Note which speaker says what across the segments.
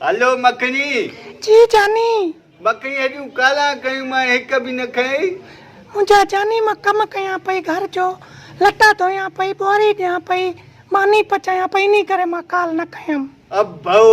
Speaker 1: Hello मखनी
Speaker 2: जी जानी
Speaker 1: मखनी अॼु काला कयूं मां हिक बि न खई।
Speaker 2: मुंहिंजा जानी मां कमु कयां पई घर जो, लटा धोयां पई, ॿुहारी ॾियां पई, मानी पचायां पई, इन करे मां काल न खयमि।
Speaker 1: अब भओ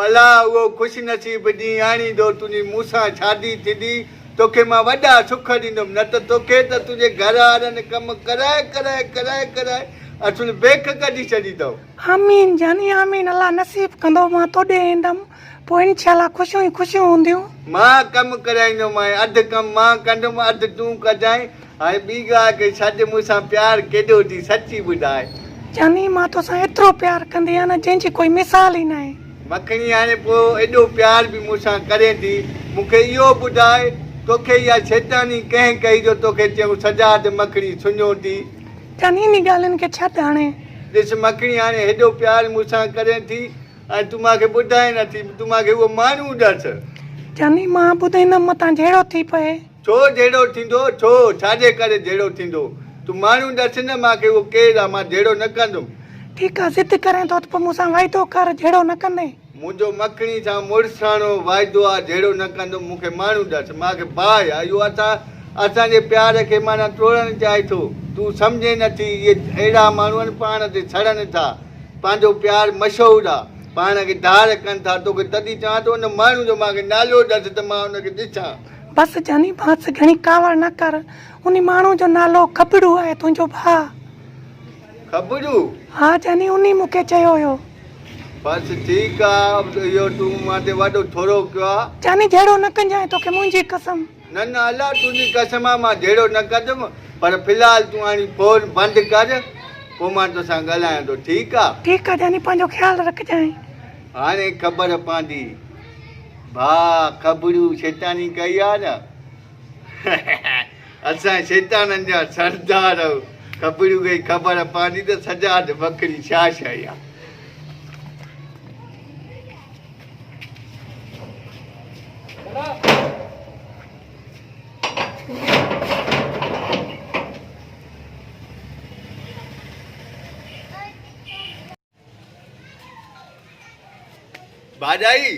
Speaker 1: अला उहो ख़ुशि नसीब ॾींहुं आणींदो तुंहिंजी मूंसां शादी थींदी तोखे मां वॾा सुख ॾींदुमि, न त तोखे त तुंहिंजे घर वारनि कमु कराए कराए कराए कराए असुल बेख कढी छॾींदव।
Speaker 2: आमीन जानी आमीन, अल्लाह नसीब कंदो मां तोॾे ईंदमि, पोइ इंशाल्लाह ख़ुशियूं ई ख़ुशियूं हूंदियूं।
Speaker 1: मां कमु कराईंदोमांइ, अधु कमु मां कंदुमि अधु तूं कजांइ। हाणे ॿी ॻाल्हि के छॾ, मूंसां प्यारु केॾो थी सची ॿुधाए।
Speaker 2: जानी मां तोसां एतिरो प्यारु कंदी आहियां न जंहिंजी कोई मिसाल ई न आहे।
Speaker 1: मखणी हाणे पोइ एॾो प्यार बि मूंसां करे थी, मूंखे इहो ॿुधाए तोखे इहा शैतानी कंहिं कई जो तोखे चयूं सजा त मखणी सुञो थी।
Speaker 2: जानी इन ॻाल्हियुनि खे छॾ हाणे।
Speaker 1: ॾिस मखणी हाणे हेॾो प्यार मूंसां करे थी ऐं तूं मूंखे ॿुधाए नथी, तूं मूंखे उहो माण्हू ॾस।
Speaker 2: जानी मां ॿुधाईंदमि मतां जहिड़ो थी पए।
Speaker 1: छो जहिड़ो थींदो, छो छाजे करे जहिड़ो थींदो, तूं माण्हू ॾस न मूंखे उहो केरु आहे, मां जहिड़ो न कंदुमि।
Speaker 2: ठीकु आहे, ज़िद करे थो त पोइ मूंसां वाइदो कर जहिड़ो न कंदे।
Speaker 1: मुंहिंजो मखणी सां मुड़ुसाणो वाइदो आहे जहिड़ो न कंदुमि, मूंखे माण्हू ॾस, मूंखे भाउ आहे इहो। असांजे प्यार खे माना तोड़णु चाहे थो, तूं सम्झे नथी। इहे अहिड़ा माण्हू आहिनि पाण ते सड़नि था, पंहिंजो प्यारु मशहूरु आहे, पाण खे धार कनि था। तोखे तॾहिं चवां थो हुन माण्हू जो मूंखे नालो ॾस त मां हुनखे ॾिसां।
Speaker 2: बसि जानी बसि घणी कावड़ न कर, उन माण्हू जो नालो खबड़ू आहे, तुंहिंजो भाउ।
Speaker 1: खबड़ू?
Speaker 2: हा जानी, उन मूंखे चयो हुयो।
Speaker 1: बसि ठीकु आहे, इहो तूं मां ते वॾो थोरो कयो आहे।
Speaker 2: जानी जहिड़ो न कजांइ, तोखे मुंहिंजी कसम।
Speaker 1: न न अला तुंहिंजी कसम आहे, मां जहिड़ो न कंदुमि, पर फ़िलहालु तूं हाणे फोन बंदि कर, पोइ मां तोसां ॻाल्हायां थो। ठीकु आहे?
Speaker 2: ठीकु आहे जानी, पंहिंजो ख़्यालु रखजांइ।
Speaker 1: हाणे ख़बर पवंदी भाउ खबड़ू शैतानी कई आहे न। असां शैताननि जा सरदार आहियूं, खबड़ू खे ख़बर पवंदी त सजा त बकरी छा शइ आहे। भाॼाई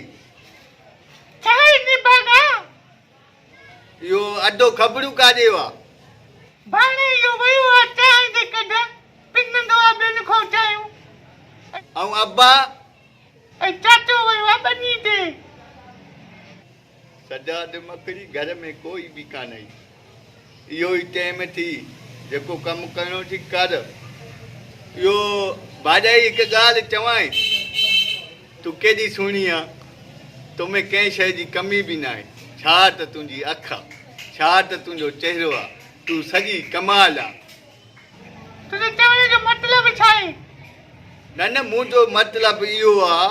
Speaker 1: इहो अधो खबड़ू काॾे वियो आहे? ऐं अब्बा सजा त मखड़ी घर में कोई बि कान आई। इहो ई टाइम थी जेको कमु करिणो थी कर। इहो भाॼाई हिकु ॻाल्हि चवांइ, तूं केॾी सुहिणी आहे, तोमें कंहिं शइ जी कमी बि न आहे। छा त तुंहिंजी अखि आहे, छा त तुंहिंजो चहिरो आहे, तूं सॼी कमाल आहे। न न मुंहिंजो मतिलबु इहो आहे,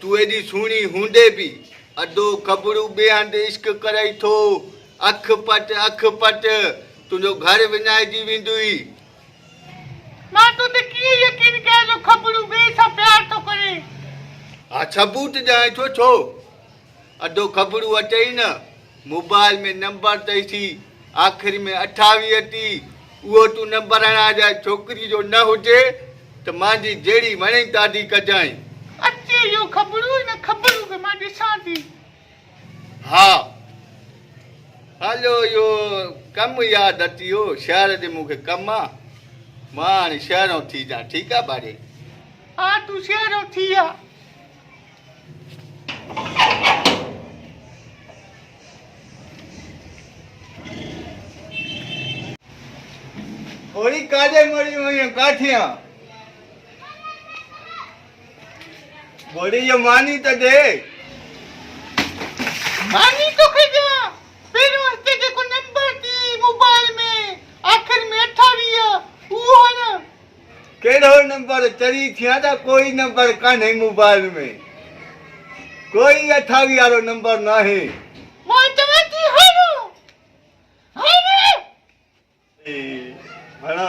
Speaker 1: तूं एॾी सुहिणी हूंदे बि अधो खबड़ू ॿिए हंधि इश्क करे थो। अखि पट तुंहिंजो घर विञाइजी वेंदुई। हा सबूत ॼाणे थो छो, अधो खबड़ू अचई न, मोबाइल में नंबर अथई, आख़िरी में 28 थी। उहो तूं नंबर हणाइजांइ, छोकिरी जो न हुजे त मुंहिंजी जहिड़ी वणे तादी कजांइ। हा हलो इहो कमु यादि अची वियो, शहर ते मूंखे कमु आहे, मां हाणे शहरों थी जा। ठीकु आहे भाॼी?
Speaker 2: हा तूं शहरों थी आ।
Speaker 1: थोड़ी काॾे मरी हुई काठियां बोली ये मानी त दे।
Speaker 2: मानी तो खजा पहिरों हस्ते जेको नंबर थी मोबाइल में आखिर में 28 उहो न।
Speaker 1: कहिड़ो नंबर चरी थिया था? कोई नंबर कान्हे मोबाइल में, कोई 28 वारो नंबर न आहे।
Speaker 2: मां चवां थी हेरो
Speaker 1: भला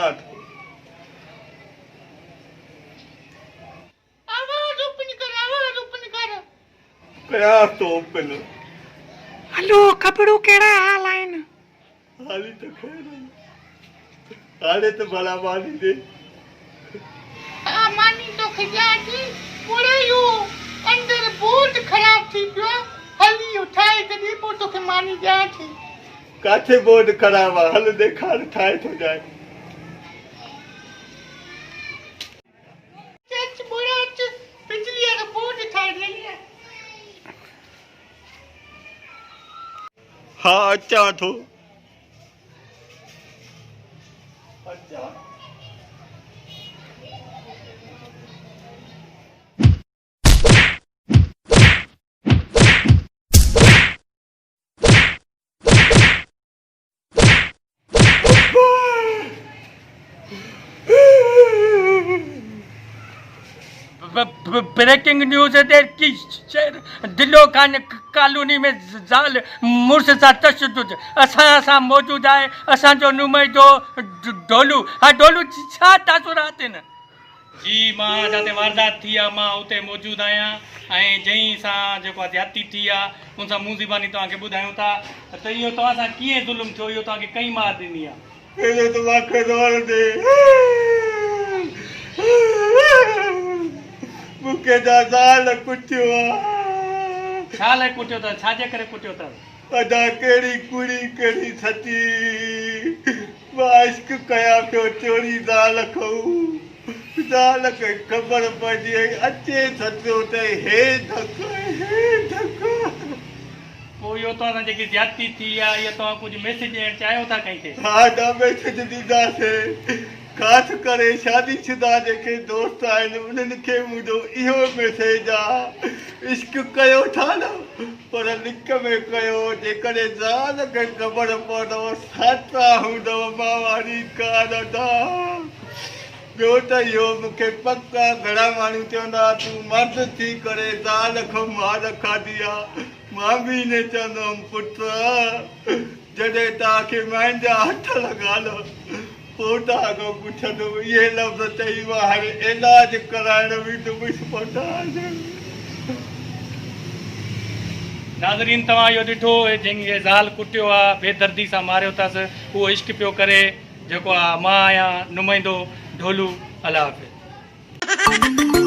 Speaker 2: आवाज ओपन कर
Speaker 1: कया तो ओपन।
Speaker 2: हेलो खबड़ू, केड़ा हाल आइन?
Speaker 1: हाली तो खैर हाले तो भला मानी दे।
Speaker 2: मानी तो खजा थी पूरे यू अंदर बोर्ड खराब थी पियो हली उठाए कदी पो तो के मानी जा थी
Speaker 1: काथे बोर्ड खराब आहे हल ॾेखार ठाहे थो जाए
Speaker 2: चच बोराच बिजली का बोर्ड ठाए रही है
Speaker 1: हा अचां थो अचां
Speaker 3: ब्रेकिंग न्यूज़ है कि दिलो खान कॉलोनी में ज़ाल मुर्स सां तशद्दुद असां मौजूद आहे असांजो नुमाइंदो ढोलू हा ढोलू छा तासुरात आहिनि जी मां जिते वारदात थी आहे मां उते मौजूदु आहियां ऐं जंहिं सां जेको आहे ज्यादती थी आहे उन सां मुंहुं ज़बानी तव्हांखे ॿुधायूं था त इहो तव्हां सां कीअं ज़ुल्म थियो इहो तव्हांखे कई मार ॾिनी आहे
Speaker 1: पहले तो मूंखे दौड़ दे मूंखे ज़ाल कुटियो आहे
Speaker 3: छा लाइ कुटियो अथव छाजे करे कुटियो अथव
Speaker 1: अदा कहिड़ी कुड़ी कहिड़ी सची मां इश्क कया पियो चोरी ज़ाल खां ज़ाल खे ख़बर पइजी वई अचे सचो त हे धक
Speaker 3: पोइ इहो तव्हां सां जेकी ज्यादती थी आहे इहो तव्हां कुझु मैसेज ॾियणु चाहियो था कंहिंखे
Speaker 1: हा न मैसेज ॾींदासीं ख़ासि करे शादीशुदा जेके दोस्त आहिनि उन्हनि खे मुंहिंजो इहो मैसेज आहे इश्क कयो था न पर लिक में कयो जेकॾहिं ज़ाल खे ख़बर पवंदव साचा हूंदव मावारी कान था ॿियो त इहो मूंखे पक आहे घणा माण्हू चवंदा तूं मर्द थी करे ज़ाल खां मार खाधी आहे मां बि इन चवंदुमि पुटु जॾहिं तव्हांखे मुंहिंजा हथ लॻालो पोइ तव्हांखां पुछंदुमि इहे लफ़्ज़ चई मां हाणे इलाज कराइण बि दुमिस पवंदा
Speaker 3: नाज़रीन तव्हां इहो ॾिठो जंहिंखे ज़ाल कुटियो आहे बेदर्दी सां मारियो अथसि उहो इश्क पियो करे जेको आहे मां आहियां नुमाइंदो ढोलू अल्लाह हाफ़िज़